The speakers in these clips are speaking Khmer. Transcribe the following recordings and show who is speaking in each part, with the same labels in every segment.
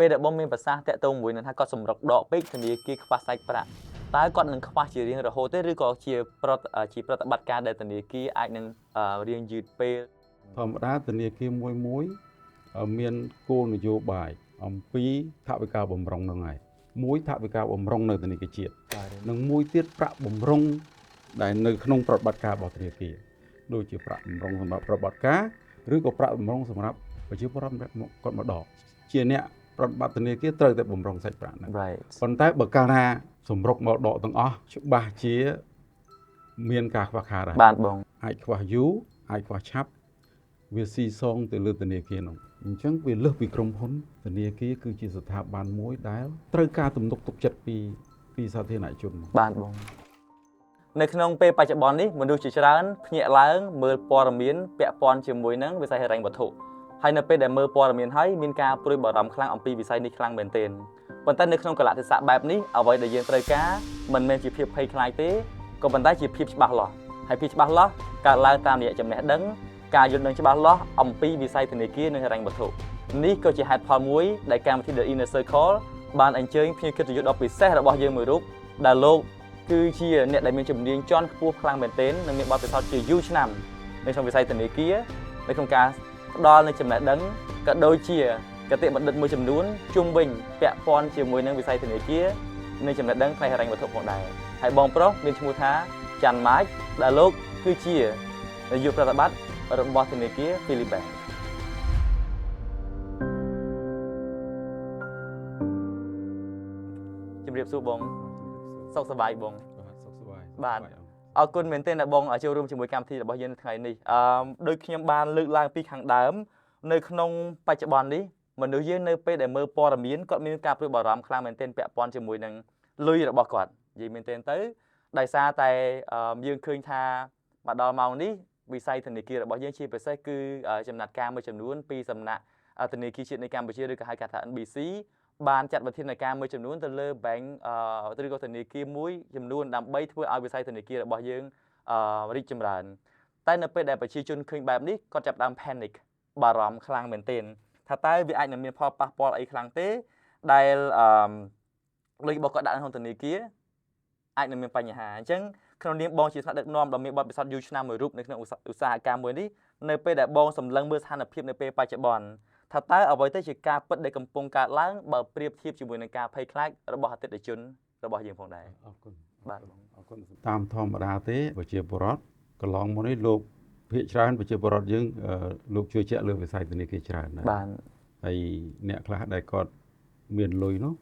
Speaker 1: ពេលដែលបងមានប្រសាសន៍តាក់ទងមួយនឹងថាគាត់សម្រុកដកពេកធនាគារខ្វះសាច់ប្រាក់តើគាត់នឹងខ្វះជារៀងរហូតទេឬក៏ជាប្រតិបត្តិការដែលធនាគារអាចនឹងរៀងយឺតពេល
Speaker 2: ធម្មតាធនាគារមួយមានគោលនយោបាយអំពីថវិកាបំរុងនឹងហើយមួយថវិកាបំរុងនៅធនាគារជាតិនិងមួយទៀតប្រាក់បំរុងដែលនៅក្នុងប្រតិបត្តិការរបស់ធនាគារដូចជាប្រាក់បំរុងសម្រាប់ប្រតិបត្តិការឬក៏ប្រាក់បំរុងសម្រាប់ប្រជាពលរដ្ឋគាត់មកដកជាអ្នកប្រតិបត្តិធនាគារត្រូវតែបំរុងសាច់ប្រាក់ហ្នឹងប៉ុន្តែបើកាលណាសម្រុកមកដកទាំងអស់ច្បាស់ជាមានការខ្វះខាតហើយ
Speaker 1: បាទបង
Speaker 2: អាចខ្វះយូរអាចខ្វះឆាប់វាស៊ីសងទៅលើធនាគារនោះអញ្ចឹងវាលើសពីក្រុមហ៊ុនធនាគារគឺជាស្ថាប័នមួយដែលត្រូវការទំនុកទុកចិត្តពីសាធារណជន
Speaker 1: បាទបងនៅក្នុងពេលបច្ចុប្បន្ននេះមនុស្សជាច្រើនភ្ញាក់ឡើងមើលព័ត៌មានពាក់ព័ន្ធជាមួយនឹងវិស័យហិរញ្ញវត្ថុហើយនៅពេលដែលមើលព័ត៌មានហើយមានការព្រួយបារម្ភខ្លាំងអំពីវិស័យនេះខ្លាំងមែនទែនប៉ុន្តែនៅក្នុងកលៈទេសៈបែបនេះអ្វីដែលយើងត្រូវការមិនមែនជាភាពភ័យខ្លាចទេក៏ប៉ុន្តែជាភាពច្បាស់លាស់ហើយភាពច្បាស់លាស់កើតឡើងតាមរយៈចំណេះដឹងការយល់ដឹងច្បាស់លាស់អំពីវិស័យធនាគារនិងហិរញ្ញវត្ថុនេះក៏ជាហេតុផលមួយដែលកម្មវិធី The Inner Circle បានអញ្ជើញភ្ញៀវកិត្តិយសដ៏ពិសេសរបស់យើងមួយរូបដែលលោកគឺជាអ្នកដែលមានជំនាញជាន់ខ្ពស់ខ្លាំងមែនទែននិងមានបទពិសោធន៍ជាយូរឆ្នាំនៅក្នុងវិស័យធនាគារនៅក្នុងការផ្ដល់នូវចំណេះដឹងក៏ដូចជាគតិបណ្ឌិតមួយចំនួនជុំវិញពាក់ព័ន្ធជាមួយនឹងវិស័យធនាគារនិងចំណេះដឹងផ្នែកហិរញ្ញវត្ថុផងដែរហើយបងប្រុសមានឈ្មោះថាច័ន្ទម៉ាចដែលលោកគឺជានាយកប្រតិបត្តិរបស់ធនាគារ Phillip Bank ជំរាបសួរបងសុខសប្បាយបង
Speaker 2: សុខសប្បាយ
Speaker 1: បាទអរគុណមែនទែនដែលបងចូលរួមជាមួយកម្មវិធីរបស់យើងនៅថ្ងៃនេះដូចខ្ញុំបានលើកឡើងពីខាងដើមនៅក្នុងបច្ចុប្បន្ននេះមនុស្សយើងនៅពេលដែលមើលព័ត៌មានគាត់មានការព្រួយបារម្ភខ្លាំងមែនទែនពាក់ព័ន្ធជាមួយនឹងលុយរបស់គាត់និយាយមែនទែនទៅដោយសារតែយើងឃើញថាមកដល់ម៉ោងនេះវិស័យធនាគាររបស់យើងជាពិសេសគឺចំណាត់ការមួយចំនួនពីសំណាក់ធនាគារជាតិនៃកម្ពុជាឬក៏ហៅកាត់ថា NBC បានចាត់វិធានការមួយចំនួនទៅលើ bank ឬក៏ធនាគារមួយចំនួនដើម្បីធ្វើឲ្យវិស័យធនាគាររបស់យើងរីកចម្រើនតែនៅពេលដែលប្រជាជនឃើញបែបនេះគាត់ចាប់ផ្ដើម panic បារម្ភខ្លាំងមែនទែនថាតើវាអាចនឹងមានផលប៉ះពាល់អីខ្លាំងទេដែលលុយរបស់គាត់ដាក់នៅក្នុងធនាគារអាចនឹងមានបញ្ហាអញ្ចឹងក្នុងនាមបងជាថ្នាក់ដឹកនាំដ៏មានបទពិសោធន៍យូរឆ្នាំមួយរូបនៅក្នុងឧស្សាហកម្មមួយនេះនៅពេលដែលបងសម្លឹងមើលស្ថានភាពនៅពេលបច្ចុប្បន្នថាតើអ្វីទៅជាការពិតដែលកំពុងកើតឡើងបើប្រៀបធៀបជាមួយនឹងការភ័យខ្លាចរបស់អតិថិជនរបស់យើងផងដែរ
Speaker 2: អរគុណ
Speaker 1: បាទបង
Speaker 2: អរគុណតាមធម្មតាទេប្រជាពលរដ្ឋកន្លងមកនេះលោកភាគច្រើនប្រជាពលរដ្ឋយើងលោកជឿជាក់លើវិស័យធនាគារច្រើនណាស់
Speaker 1: បាទ
Speaker 2: ហើយអ្នកខ្លះដែលគាត់មានលុយនោះ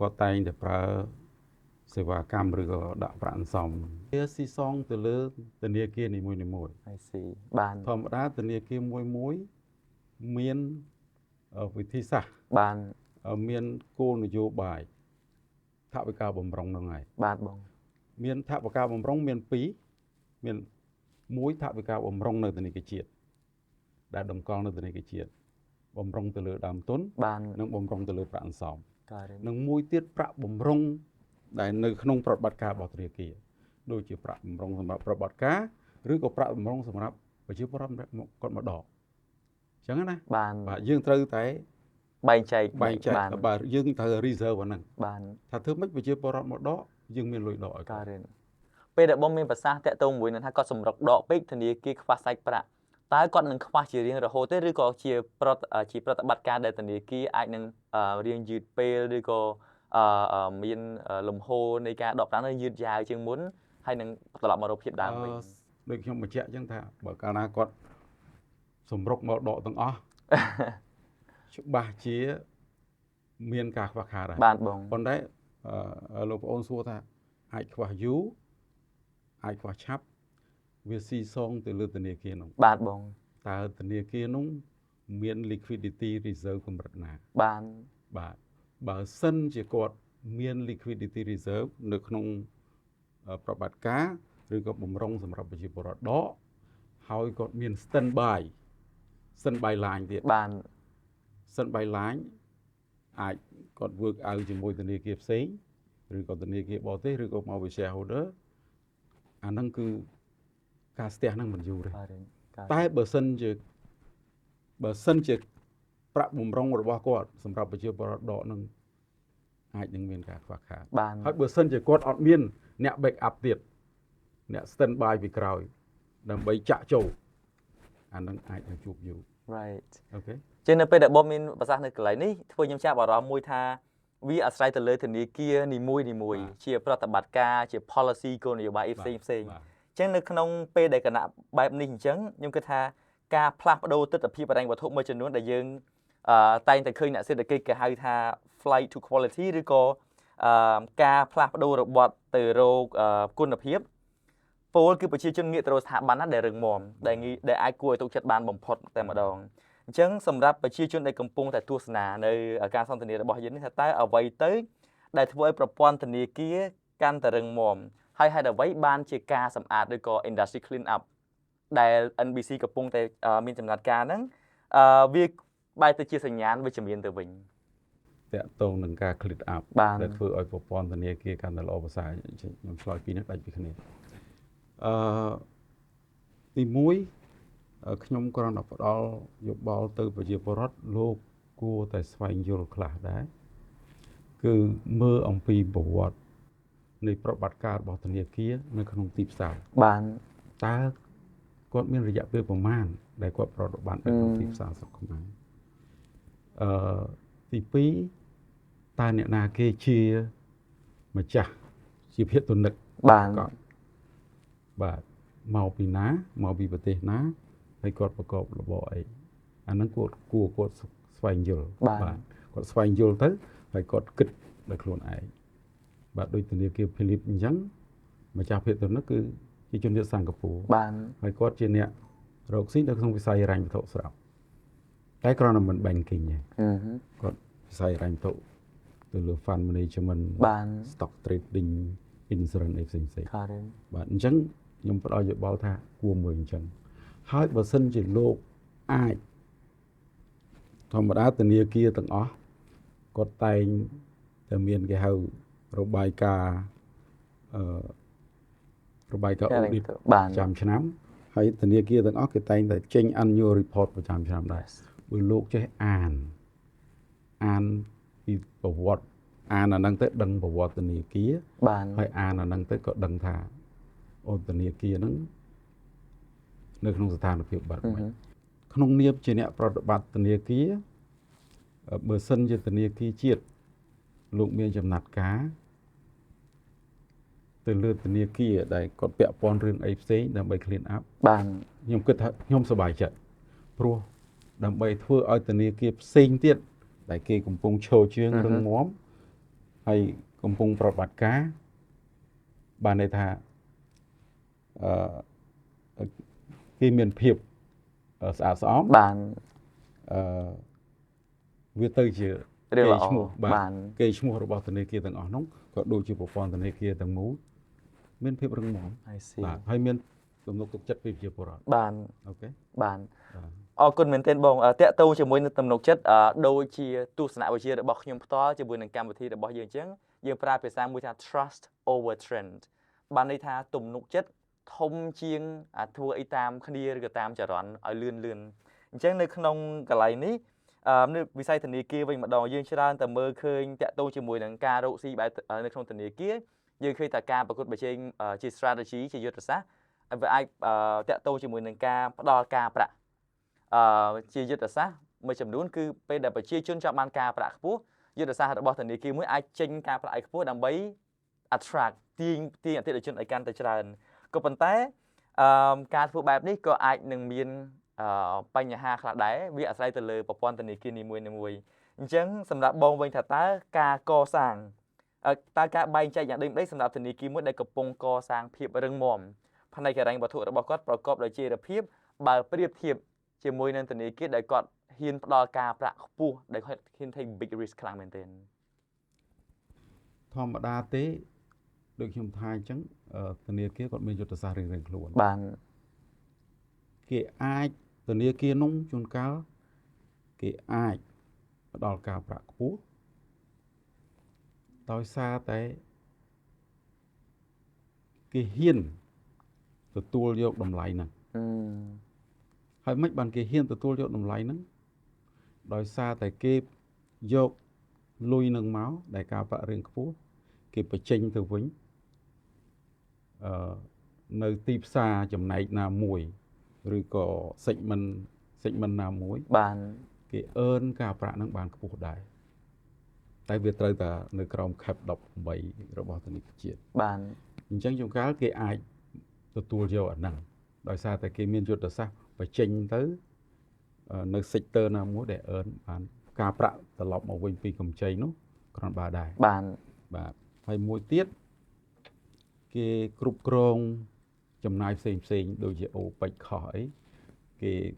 Speaker 2: គាត់តែងតែប្រើសេវាកម្មឬក៏ដាក់ប្រាក់អន្សំវាស៊ីសងទៅលើធនាគារនីមួយៗ
Speaker 1: ហើយស៊ីបាទ
Speaker 2: ធម្មតាធនាគារមួយមានវិធីសាស្ត្រ
Speaker 1: បាទ
Speaker 2: មានគោលនយោបាយថវិកាបំរុងហ្នឹងហើយ
Speaker 1: បាទបង
Speaker 2: មានថវិកាបំរុងមាន2មានមួយថវិកាបំរុងនៅធនាគារជាតិដែលតម្កល់នៅធនាគារជាតិបំរុងទៅលើដើមទុននិងបំរុងទៅលើប្រាក់អន្សំនិងមួយទៀតប្រាក់បំរុងដែលនៅក្នុងប្រតិបត្តិការរបស់ធនាគារដូចជាប្រាក់បំរុងសម្រាប់ប្រតិបត្តិការឬក៏ប្រាក់បំរុងសម្រាប់ប្រជាពលរដ្ឋគាត់មកដកអញ្ចឹងណា
Speaker 1: បាទ
Speaker 2: យើងត្រូវតែ
Speaker 1: បែងចែក
Speaker 2: បាទយើងត្រូវ reserve អាហ្នឹង
Speaker 1: បាទ
Speaker 2: ថាធ្វើម៉េចប្រជាពលរដ្ឋមកដកយើងមានលុយដកឲ្យគាត់
Speaker 1: ពេលដែលបងមានប្រសាសន៍តាក់ទងមួយនឹងថាគាត់សម្រុកដកពេកធនាគារខ្វះសាច់ប្រាក់តើគាត់នឹងខ្វះជារៀងរហូតទេឬក៏ជាប្រតិបត្តិការដែលធនាគារអាចនឹងរៀងយឺតពេលឬក៏មានលំហូរនៃការដកប្រាក់យឺតយ៉ាវជាងមុនហើយនឹងត្រឡប់មករកភាពដើមវិញ
Speaker 2: ដូចខ្ញុំបញ្ជាក់អញ្ចឹងថាបើកាលណាគាត់សម្រុកមកដកទាំងអស់ច្បាស់ជាមានការខ្វះខាតហើយ
Speaker 1: បាទបង
Speaker 2: ប៉ុន្តែលោកប្អូនសួរថាអាចខ្វះយូរអាចខ្វះឆាប់វាស៊ីសងទៅលើធនាគារនោះ
Speaker 1: បាទបង
Speaker 2: តើធនាគារនោះមាន liquidity reserve កម្រិតណាបាទបើសិនជាគាត់មាន liquidity reserve នៅក្នុងប្រតិបត្តិការឬក៏បំរុងសម្រាប់ប្រជាពលរដ្ឋដកហើយគាត់មាន standby line ទៀត
Speaker 1: បាទ
Speaker 2: standby line អាចគាត់ work out ជាមួយធនាគារផ្សេងឬក៏ធនាគារបរទេសឬក៏មកពី shareholder អាហ្នឹងគឺការស្ទះហ្នឹងមិនយូរទេតែបើសិនជា ប្រាក់បំរុងរបស់គាត់សម្រាប់ប្រជាពលរដ្ឋដកនឹងអាចនឹងមានការខ្វះខាត
Speaker 1: បាន
Speaker 2: ហើយបើសិនជាគាត់អត់មានអ្នក back up ទៀតអ្នក stand by ពីក្រោយដើម្បីចាក់ចូលអានឹងអាចនឹងជួបយូរ
Speaker 1: right
Speaker 2: អូខេ
Speaker 1: ចឹងនៅពេលដែលបងមានប្រសាសន៍នៅកន្លែងនេះធ្វើខ្ញុំចាប់អារម្មណ៍មួយថាវាអាស្រ័យទៅលើធនាគារនីមួយជាប្រតិបត្តិការជា policy គោលនយោបាយផ្សេងចឹងនៅក្នុងពេលដែលគណៈបែបនេះអញ្ចឹងខ្ញុំគិតថាការផ្លាស់ប្ដូរទិដ្ឋភាពហិរញ្ញវត្ថុមួយចំនួនដែលយើងតែងតែឃើញអ្នកសេដ្ឋកិច្ចគេហៅថា flight to quality ឬក៏ការផ្លាស់ប្ដូររបត់ទៅរកគុណភាពពលគឺប្រជាជនងាកទៅរកស្ថាប័នណាដែលរឹងមាំដែលអាចគួរឲ្យទុកចិត្តបានបំផុតតែម្ដងអញ្ចឹងសម្រាប់ប្រជាជនដែលកំពុងតែទស្សនានៅការសន្ទនារបស់យើងនេះថាតើអ្វីទៅដែលធ្វើឲ្យប្រព័ន្ធធនាគារកាន់តែរឹងមាំហើយហេតុអ្វីបានជាការសម្អាតឬក៏ industry clean up ដែល NBC កំពុងតែមានចំណាត់ការហ្នឹងវាបែរទៅជាសញ្ញាណវិជ្ជមានទៅវិញ
Speaker 2: តាក់ទងនឹងការ clean up
Speaker 1: បាន
Speaker 2: ដែលធ្វើឲ្យប្រព័ន្ធធនាគារកាន់តែល្អប្រសើរខ្ញុំឆ្លើយពីនេះដាច់ពីគ្នាទី1ខ្ញុំគ្រាន់តែផ្ដល់យោបល់ទៅប្រជាពលរដ្ឋលោកគួរតែស្វែងយល់ខ្លះដែរគឺមើលអំពីប្រវត្តិនៃប្រតិបត្តិការរបស់ធនាគារនៅក្នុងទីផ្សារ
Speaker 1: បាន
Speaker 2: តើគាត់មានរយៈពេលប្រមាណដែលគាត់ប្រតិបត្តិនៅក្នុងទីផ្សារស្រុកខ្មែរទី2តើអ្នកណាគេជាម្ចាស់ជាភាគទនិក
Speaker 1: បាន
Speaker 2: គាត់បាទមកពីណាមកពីប្រទេសណាហើយគាត់ប្រកបរបរអីអាហ្នឹងគាត់ស្វែងយល់គាត់ស្វែងយល់ទៅហើយគាត់គិតដោយខ្លួនឯងបាទដូចធនាគារ Philip អញ្ចឹងម្ចាស់ភាគទនិកគឺជាជនជាតិសិង្ហបុរី
Speaker 1: បាន
Speaker 2: ហើយគាត់ជាអ្នករកស៊ីនៅក្នុងវិស័យហិរញ្ញវត្ថុស្រាប់តែគ្រាន់តែមិន banking ទេគាត់វិស័យហិរញ្ញវត្ថុទៅលើ fund management
Speaker 1: បាន
Speaker 2: stock trading insurance អីផ្សេងៗ
Speaker 1: Karen
Speaker 2: បាទអញ្ចឹងខ្ញុំផ្ដល់យោបល់ថាគួរមើលអញ្ចឹងហើយបើសិនជាលោកអាចធម្មតាធនាគារទាំងអស់គាត់តែងតែមានគេហៅរបាយការណ៍audit
Speaker 1: បាន
Speaker 2: ចាំឆ្នាំហើយធនាគារទាំងអស់គេតែងតែចេញ annual report ប្រចាំឆ្នាំដែរបើលោកចេះអានពីប្រវត្តិអានអាហ្នឹងទៅដឹងប្រវត្តិធនាគារ
Speaker 1: បាន
Speaker 2: ហើយអានអាហ្នឹងទៅក៏ដឹងថាអូធនាគារហ្នឹងនៅក្នុងស្ថានភាពបែបម៉េចក្នុងនាមជាអ្នកប្រតិបត្តិធនាគារបើសិនជាធនាគារជាតិលោកមានចំណាត់ការទៅលើធនាគារដែលគាត់ពាក់ព័ន្ធរឿងអីផ្សេងដើម្បី clean up
Speaker 1: បាន
Speaker 2: ខ្ញុំគិតថាខ្ញុំសប្បាយចិត្តព្រោះដើម្បីធ្វើឲ្យធនាគារផ្សេងទៀតដែលគេកំពុងឈរជើងរឹងមាំហើយកំពុងប្រតិបត្តិការបានន័យថាគេមានភាពស្អាតស្អំ
Speaker 1: បាន
Speaker 2: វាទៅជា
Speaker 1: រឿងល្អ
Speaker 2: ឈ្មោះ
Speaker 1: បាន
Speaker 2: គេឈ្មោះរបស់ធនាគារទាំងអស់នោះក៏ដូចជាប្រព័ន្ធធនាគារទាំងមូលមានភាពរឹងមាំ
Speaker 1: I see
Speaker 2: បាទហើយមានទំនុកទុកចិត្តពីប្រជាពលរដ្ឋ
Speaker 1: បាន
Speaker 2: អូខេ
Speaker 1: បានអរគុណមែនទែនបងតាក់ទងជាមួយនឹងទំនុកចិត្តដូចជាទស្សនវិជ្ជារបស់ខ្ញុំផ្ទាល់ជាមួយនឹងកម្មវិធីរបស់យើងអញ្ចឹងយើងប្រើភាសាមួយថា trust over trend បានន័យថាទំនុកចិត្តធំជាងធ្វើអីតាមគ្នាឬក៏តាមចរន្តឲ្យលឿនអញ្ចឹងនៅក្នុងកន្លែងនេះនៅវិស័យធនាគារវិញម្ដងយើងច្រើនតែមើលឃើញតាក់ទងជាមួយនឹងការរកស៊ីបែបនៅក្នុងធនាគារយើងឃើញតែការប្រកួតប្រជែងជា strategy ជាយុទ្ធសាស្ត្រវាអាចតាក់ទងជាមួយនឹងការផ្ដល់ការប្រាក់ជាយុទ្ធសាស្ត្រមួយចំនួនគឺពេលដែលប្រជាជនចាប់បានការប្រាក់ខ្ពស់យុទ្ធសាស្ត្ររបស់ធនាគារមួយអាចចេញការប្រាក់ឲ្យខ្ពស់ដើម្បី attract ទាញអតិថិជនឲ្យកាន់តែច្រើនក៏ប៉ុន្តែការធ្វើបែបនេះក៏អាចនឹងមានបញ្ហាខ្លះដែរវាអាស្រ័យទៅលើប្រព័ន្ធធនាគារនីមួយអញ្ចឹងសម្រាប់បងវិញថាតើការកសាងតើការបែងចែកយ៉ាងដូចម្ដេចសម្រាប់ធនាគារមួយដែលកំពុងកសាងភាពរឹងមាំផ្នែកហិរញ្ញវត្ថុរបស់គាត់ប្រកបដោយចីរភាពបើប្រៀបធៀបជាមួយនឹងធនាគារដែលគាត់ហ៊ានផ្ដល់ការប្រាក់ខ្ពស់ដែលគាត់ហ៊ាន take big risk ខ្លាំងមែនទែន
Speaker 2: ធម្មតាទេដូចខ្ញុំថាអញ្ចឹងធនាគារគាត់មានយុទ្ធសាស្ត្ររៀងៗខ្លួន
Speaker 1: បាន
Speaker 2: គេអាចធនាគារនោះជួនកាលគេអាចផ្ដល់ការប្រាក់ខ្ពស់ដោយសារតែគេហ៊ានទទួលយកតម្លៃហ្នឹងហើយមិនបានគេហ៊ានទទួលយកតម្លៃហ្នឹង ដោយសារតែគេយកលុយនឹងមកដែលការប្រាក់រៀងខ្ពស់គេបញ្ចេញទៅវិញនៅទីផ្សារចំណែកណាមួយឬក៏ segment ណាមួយ
Speaker 1: បាន
Speaker 2: គេអឺនការប្រាក់នឹងបានខ្ពស់ដែរតែវាត្រូវតែនៅក្រោម cap 18របស់ធនាគារជាតិ
Speaker 1: បាន
Speaker 2: អញ្ចឹងជួនកាលគេអាចទទួលយកអាហ្នឹងដោយសារតែគេមានយុទ្ធសាស្ត្របញ្ចេញទៅនៅ sector ណាមួយដែលអឺនបានការប្រាក់ត្រឡប់មកវិញពីកម្ចីនោះគ្រាន់បើដែរ
Speaker 1: បាន
Speaker 2: បាទហើយមួយទៀតគេគ្រប់គ្រងចំណាយផ្សេងដូចជាអូពេចខុសអី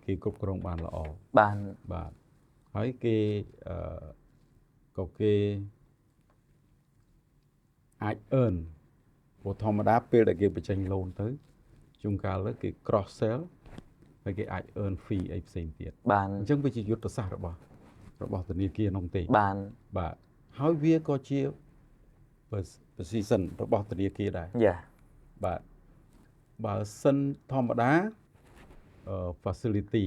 Speaker 2: គេគ្រប់គ្រងបានល្អ
Speaker 1: បាន
Speaker 2: បាទហើយគេក៏គេអាចអឺនព្រោះធម្មតាពេលដែលគេបញ្ចេញ loan ទៅជួនកាលទៅគេ cross sell ហើយគេអាច earn fee អីផ្សេងទៀត
Speaker 1: បាន
Speaker 2: អញ្ចឹងវាជាយុទ្ធសាស្ត្ររបស់ធនាគារនោះទេ
Speaker 1: បាន
Speaker 2: បាទហើយវាក៏ជា position របស់ធនាគារដែរ
Speaker 1: យ៉ា
Speaker 2: បាទបើសិនធម្មតាfacility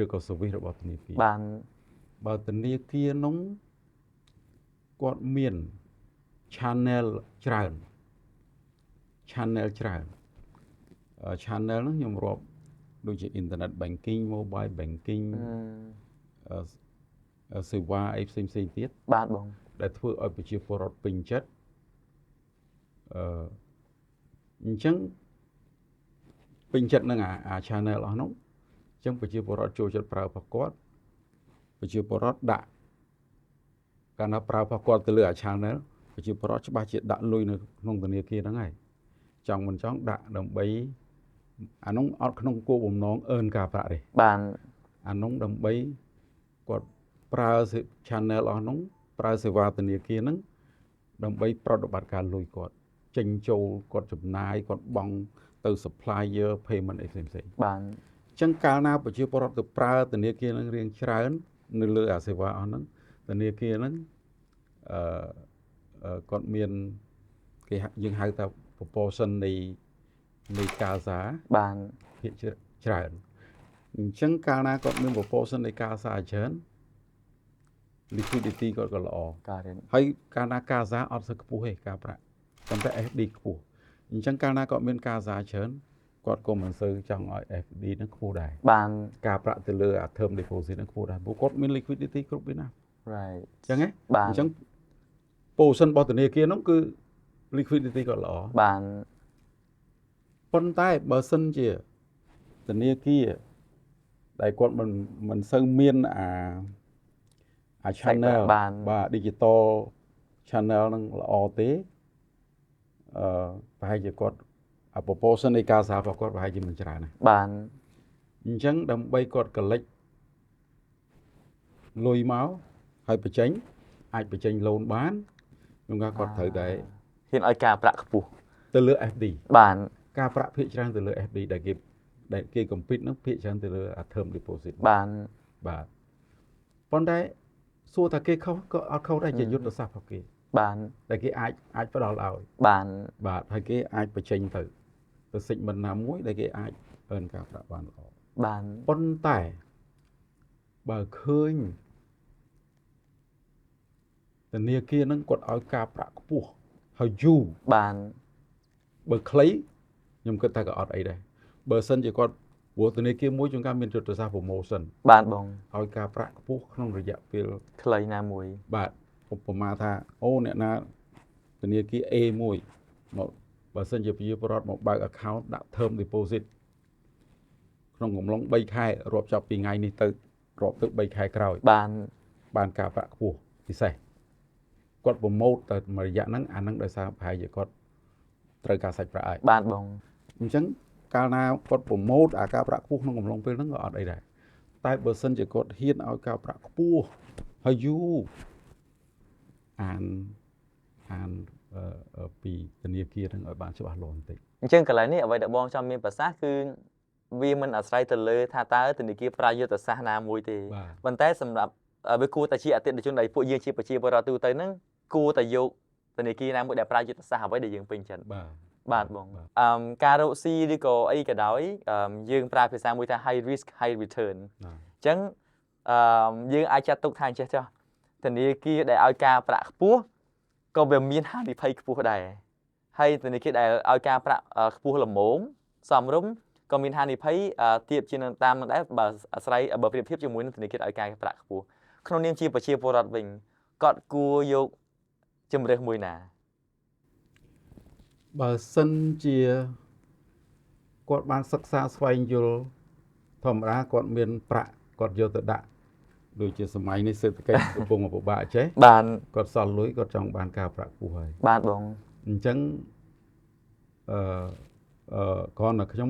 Speaker 2: ឬក៏ service របស់ធនាគារ
Speaker 1: បាន
Speaker 2: បើធនាគារនោះគាត់មាន channel ច្រើន channel នោះខ្ញុំរាប់ដូចជា internet banking mobile banking សេវាអីផ្សេងទៀត
Speaker 1: បាទបង
Speaker 2: ដែលធ្វើឲ្យប្រជាពលរដ្ឋពេញចិត្តអញ្ចឹងពេញចិត្តនឹងអា channel អស់នោះអញ្ចឹងប្រជាពលរដ្ឋចូលចិត្តប្រើប្រកបប្រជាពលរដ្ឋដាក់កាលណាប្រើប្រកបទៅលើអា channel ប្រជាពលរដ្ឋច្បាស់ជាដាក់លុយនៅក្នុងធនាគារហ្នឹងហើយចង់មិនចង់ដាក់ដើម្បីអានោះអត់ក្នុងគោលបំណងអឺនការប្រាក់ទេ
Speaker 1: បាន
Speaker 2: អានោះដើម្បីគាត់ប្រើ channel អស់នោះប្រើសេវាធនាគារហ្នឹងដើម្បីប្រតិបត្តិការលុយគាត់ចេញចូលគាត់ចំណាយគាត់បង់ទៅ supplier payment អីផ្សេង
Speaker 1: បាន
Speaker 2: អញ្ចឹងកាលណាប្រជាពលរដ្ឋទៅប្រើធនាគារហ្នឹងរៀងច្រើននៅលើអាសេវាអស់ហ្នឹងធនាគារហ្នឹងគាត់មានគេយើងហៅថា proportion នៃការសា
Speaker 1: បាន
Speaker 2: ភាគច្រើនអញ្ចឹងកាលណាគាត់មាន proportion នៃការសាច្រើន liquidity គាត់ក៏ល្អ
Speaker 1: ការរៀន
Speaker 2: ហើយកាលណាការសាអត់សូវខ្ពស់ទេការប្រាក់ប៉ុន្តែ FD ខ្ពស់អញ្ចឹងកាលណាគាត់មានការសាច្រើនគាត់ក៏មិនសូវចង់ឲ្យ FD ហ្នឹងខ្ពស់ដែរ
Speaker 1: បាន
Speaker 2: ការប្រាក់ទៅលើអា term deposit ហ្នឹងខ្ពស់ដែរព្រោះគាត់មាន liquidity គ្រប់វាណា
Speaker 1: right
Speaker 2: អញ្ចឹងហ៎
Speaker 1: បាន
Speaker 2: អញ្ចឹង position របស់ធនាគារហ្នឹងគឺ liquidity គាត់ល្អ
Speaker 1: បាន
Speaker 2: ប៉ុន្តែបើសិនជាធនាគារដែលគាត់មិនសូវមានអា channel បាទ digital channel ហ្នឹងល្អទេប្រហែលជាគាត់អា proportion នៃការសាររបស់គាត់ប្រហែលជាមិនច្រើនណា
Speaker 1: បាន
Speaker 2: អញ្ចឹងដើម្បីគាត់ collect លុយមកហើយបញ្ចេញអាចបញ្ចេញ loan បានខ្ញុំថាគាត់ត្រូវតែ
Speaker 1: ហ៊ានឲ្យការប្រាក់ខ្ពស់
Speaker 2: ទៅលើ FD
Speaker 1: បាន
Speaker 2: ការប្រាក់ភាគច្រើនទៅលើ FD ដែលគេ compete ហ្នឹងភាគច្រើនទៅលើ term deposit
Speaker 1: បាន
Speaker 2: បាទប៉ុន្តែសួរថាគេខុសក៏អត់ខុសដែរជាយុទ្ធសាស្ត្ររបស់គេ
Speaker 1: បាន
Speaker 2: ដែលគេអាចផ្ដល់ឲ្យ
Speaker 1: បាន
Speaker 2: បាទហើយគេអាចបញ្ចេញទៅ segment ណាមួយដែលគេអាចអឺនការប្រាក់បានល្អ
Speaker 1: បាន
Speaker 2: ប៉ុន្តែបើឃើញធនាគារហ្នឹងគាត់ឲ្យការប្រាក់ខ្ពស់ហើយយូរ
Speaker 1: បាន
Speaker 2: បើខ្លីខ្ញុំគិតថាក៏អត់អីដែរបើសិនជាគាត់ព្រោះធនាគារមួយជួនកាលមានយុទ្ធសាស្ត្រ promotion
Speaker 1: បានបង
Speaker 2: ឲ្យការប្រាក់ខ្ពស់ក្នុងរយៈពេល
Speaker 1: ខ្លីណាមួយ
Speaker 2: បាទឧបមាថាអូអ្នកណាធនាគារ A1 មកបើសិនជាប្រជាពលរដ្ឋមកបើក account ដាក់ term deposit ក្នុងកំឡុង3ខែរាប់ចាប់ពីថ្ងៃនេះទៅរាប់ទៅ3ខែក្រោយ បានការប្រាក់ខ្ពស់ពិសេសគាត់ promote ទៅមួយរយៈហ្នឹងអាហ្នឹងដោយសារប្រហែលជាគាត់ត្រូវការសាច់ប្រាក់ឲ្យ
Speaker 1: បានបង
Speaker 2: អញ្ចឹងកាលណាគាត់ promote អាការប្រាក់ខ្ពស់ក្នុងកំឡុងពេលហ្នឹងក៏អត់អីដែរតែបើសិនជាគាត់ហ៊ានឲ្យការប្រាក់ខ្ពស់ហើយយូរអានពីធនាគារហ្នឹងឲ្យបានច្បាស់លាស់បន្តិច
Speaker 1: អញ្ចឹងកន្លែងនេះអ្វីដែលបងចង់មានប្រសាសន៍គឺវាមិនអាស្រ័យទៅលើថាតើធនាគារប្រើយុទ្ធសាស្ត្រណាមួយទេប៉ុន្តែសម្រាប់វាគួរតែជាអតិថិជនដែលពួកយើងជាប្រជាពលរដ្ឋទូទៅហ្នឹងគួរតែយកធនាគារណាមួយដែលប្រើយុទ្ធសាស្ត្រអ្វីដែលយើងពេញចិត្ត បាទបងការរកស៊ីឬក៏អីក៏ដោយយើងប្រើភាសាមួយថា high risk high return អញ្ចឹង យើងអាចចាត់ទុកថាអញ្ចេះចុះធនាគារដែលឲ្យការប្រាក់ខ្ពស់ក៏វាមានហានិភ័យខ្ពស់ដែរហើយធនាគារដែលឲ្យការប្រាក់ខ្ពស់ល្មមសមរម្យក៏មានហានិភ័យទាបជាងតាមនឹងដែរបើអាស្រ័យបើប្រៀបធៀបជាមួយនឹងធនាគារឲ្យការប្រាក់ខ្ពស់ក្នុងនាមជាប្រជាពលរដ្ឋវិញគាត់គួរយកជំរើសមួយណា
Speaker 2: បើសិនជាគាត់បានសិក្សាស្វែងយល់ធម្មតាគាត់មានប្រាក់គាត់យកទៅដាក់ដូចជាសម័យនេះសេដ្ឋកិច្ចកំពុងពិបាកចេះ
Speaker 1: បាន
Speaker 2: គាត់សល់លុយគាត់ចង់បានការប្រាក់ខ្ពស់ហើយ
Speaker 1: បាទបង
Speaker 2: អញ្ចឹងគ្រាន់តែខ្ញុំ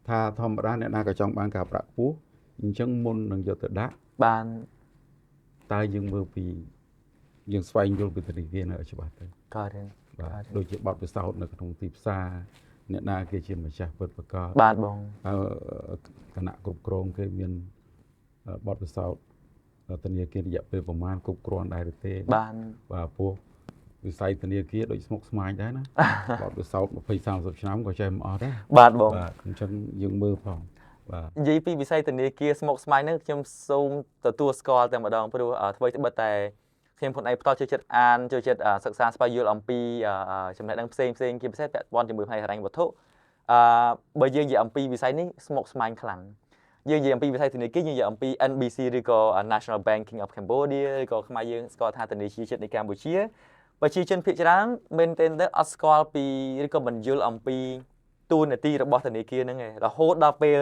Speaker 2: ថាធម្មតាអ្នកណាក៏ចង់បានការប្រាក់ខ្ពស់អញ្ចឹងមុននឹងយកទៅដាក់
Speaker 1: បាន
Speaker 2: តើយើងមើលពីយើងស្វែងយល់ពីធនាគារនៅឲ្យច្បាស់ទៅ
Speaker 1: ក៏ទេ
Speaker 2: បាទដូចជាបទពិសោធន៍នៅក្នុងទីផ្សារអ្នកណាគេជាម្ចាស់ពិតប្រាកដ
Speaker 1: បាទបង
Speaker 2: គណៈគ្រប់គ្រងគេមានបទពិសោធន៍ធនាគាររយៈពេលប្រមាណគ្រប់គ្រាន់ដែរឬទេ
Speaker 1: បាន
Speaker 2: បាទពោះវិស័យធនាគារដូចស្មុគស្មាញដែរណាបទពិសោធន៍20 30ឆ្នាំក៏ចេះមិនអស់ដែរ
Speaker 1: បាទបង
Speaker 2: បាទអញ្ចឹងយើងមើលផងបាទ
Speaker 1: និយាយពីវិស័យធនាគារស្មុគស្មាញនេះខ្ញុំសូមទទួលស្គាល់តែម្ដងព្រោះអ្វីត្បិតតែខ្ញុំខ្លួនឯងផ្ទាល់ចូលចិត្តអានចូលចិត្តសិក្សាស្វែងយល់អំពីចំណេះដឹងផ្សេងជាពិសេសពាក់ព័ន្ធជាមួយផ្នែកហិរញ្ញវត្ថុបើយើងនិយាយអំពីវិស័យនេះស្មុគស្មាញខ្លាំងយើងនិយាយអំពីវិស័យធនាគារយើងនិយាយអំពី NBC ឬក៏ National Banking of Cambodia ឬក៏ខ្មែរយើងស្គាល់ថាធនាគារជាតិនៃកម្ពុជាប្រជាជនភាគច្រើនមែនទែនទៅអត់ស្គាល់ពីឬក៏មិនយល់អំពីតួនាទីរបស់ធនាគារហ្នឹងឯងរហូតដល់ពេល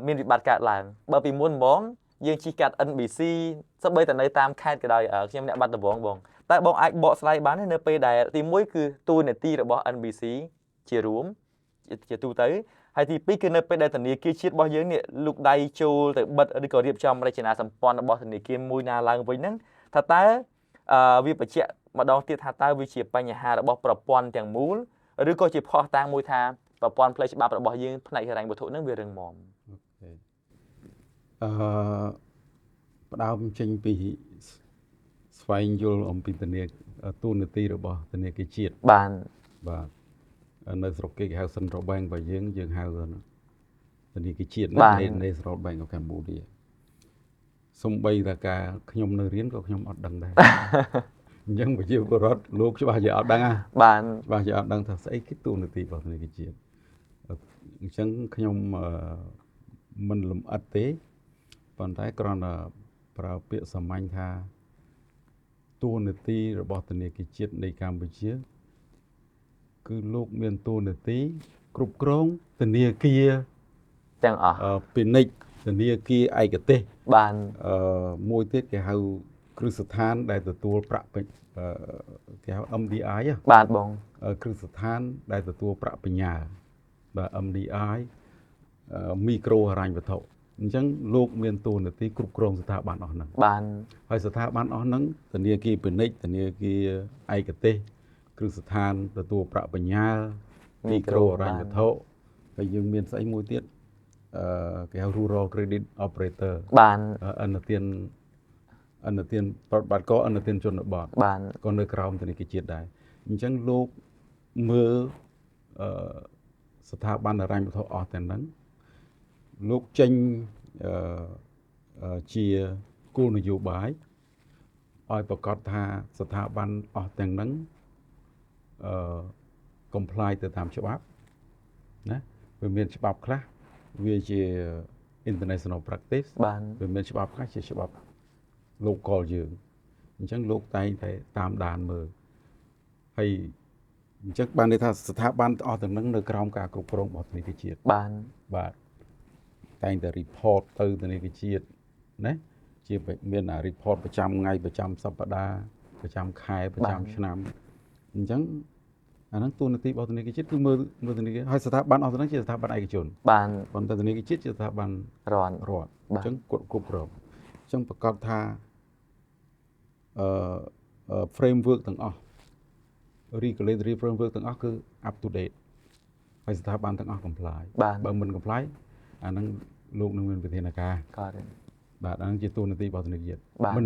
Speaker 1: មានវិបត្តិកើតឡើងបើពីមុនហ្មងយើងជិះកាត់ NBC សម្បីតែនៅតាមខេត្តក៏ដោយខ្ញុំអ្នកបាត់ដំបងបងតែបងអាចបកស្រាយបាននៅពេលដែលទី1គឺតួនាទីរបស់ NBC ជារួមជាទូទៅហើយទី2គឺនៅពេលដែលធនាគារជាតិរបស់យើងនេះលូកដៃចូលទៅបិទឬក៏រៀបចំរចនាសម្ព័ន្ធរបស់ធនាគារមួយណាឡើងវិញហ្នឹងថាតើវាបញ្ជាក់ម្ដងទៀតថាតើវាជាបញ្ហារបស់ប្រព័ន្ធទាំងមូលឬក៏ជាផុសតាងមួយថាប្រព័ន្ធផ្លូវច្បាប់របស់យើងផ្នែកហិរញ្ញវត្ថុហ្នឹងវារឹងមាំ
Speaker 2: ផ្ដើមចេញពីស្វែងយល់អំពីតួនាទីរបស់ធនាគារជាតិ
Speaker 1: បាទ
Speaker 2: នៅស្រុកគេហៅ Central Bank របស់យើងហៅធនាគារជាតិ National Bank of Cambodia សំបីតែការខ្ញុំនៅរៀនក៏ខ្ញុំអត់ដឹងដែរអញ្ចឹងប្រជាពលរដ្ឋលោកច្បាស់ជាអត់ដឹង
Speaker 1: បាទ
Speaker 2: ច្បាស់ជាអត់ដឹងថាស្អីគឺតួនាទីរបស់ធនាគារជាតិអញ្ចឹងខ្ញុំមិនលម្អិតទេប៉ុន្តែគ្រាន់តែប្រើពាក្យសាមញ្ញថាតួនាទីរបស់ធនាគារជាតិនៃកម្ពុជាគឺលោកមានតួនាទីគ្រប់គ្រងធនាគារ
Speaker 1: ទាំងអស់
Speaker 2: ពាណិជ្ជធនាគារឯកទេស
Speaker 1: បាន
Speaker 2: មួយទៀតគេហៅគ្រឹះស្ថានដែលទទួលប្រាក់គេហៅ MDI
Speaker 1: បាទបង
Speaker 2: គ្រឹះស្ថានដែលទទួលប្រាក់បញ្ញើបាទ MDI មីក្រូហិរញ្ញវត្ថុអញ្ចឹងលោកមានតួនាទីគ្រប់គ្រងស្ថាប័នអស់ហ្នឹង
Speaker 1: បាន
Speaker 2: ហើយស្ថាប័នអស់ហ្នឹងធនាគារពាណិជ្ជធនាគារឯកទេសគ្រឹះស្ថានទទួលប្រាក់បញ្ញើមីក្រូហិរញ្ញវត្ថុហើយយើងមានស្អីមួយទៀតគេហៅ Rural Credit Operator
Speaker 1: បាន
Speaker 2: អនុទានប្រតិបត្តិការអនុទានជនបទ
Speaker 1: បាន
Speaker 2: ក៏នៅក្រោមធនាគារជាតិដែរអញ្ចឹងលោកមើលស្ថាប័នហិរញ្ញវត្ថុអស់ទាំងហ្នឹងលោកចេញជាគោលនយោបាយឲ្យប្រកាសថាស្ថាប័នអស់ទាំងហ្នឹងcomply ទៅតាមច្បាប់ណាវាមានច្បាប់ខ្លះវាជា international practice
Speaker 1: បាន
Speaker 2: វាមានច្បាប់ខ្លះជាច្បាប់ local យើងអញ្ចឹងលោកតែងតែតាមដានមើលហើយអញ្ចឹងបានន័យថាស្ថាប័នអស់ទាំងហ្នឹងនៅក្រោមការគ្រប់គ្រងរបស់ធនាគារជាតិបាទតែងតែ report ទៅធនាគារជាតិណាជាមាន report ប្រចាំថ្ងៃប្រចាំសប្តាហ៍ប្រចាំខែប្រចាំឆ្នាំអញ្ចឹងអាហ្នឹងតួនាទីរបស់ធនាគារជាតិគឺមើលធនាគារហើយស្ថាប័នអស់ទាំងហ្នឹងជាស្ថាប័នឯកជន
Speaker 1: បាន
Speaker 2: ប៉ុន្តែធនាគារជាតិជាស្ថាប័នរដ្ឋអញ្ចឹងគាត់គ្រប់គ្រងអញ្ចឹងប្រកាសថាframework ទាំងអស់ regulatory framework ទាំងអស់គឺ up to date ហើយស្ថាប័នទាំងអស់ comply បើមិន comply អាហ្នឹងលោកនឹងមានវិធានការបាទអាហ្នឹងជាតួនាទីរបស់ធនាគារជាតិមិន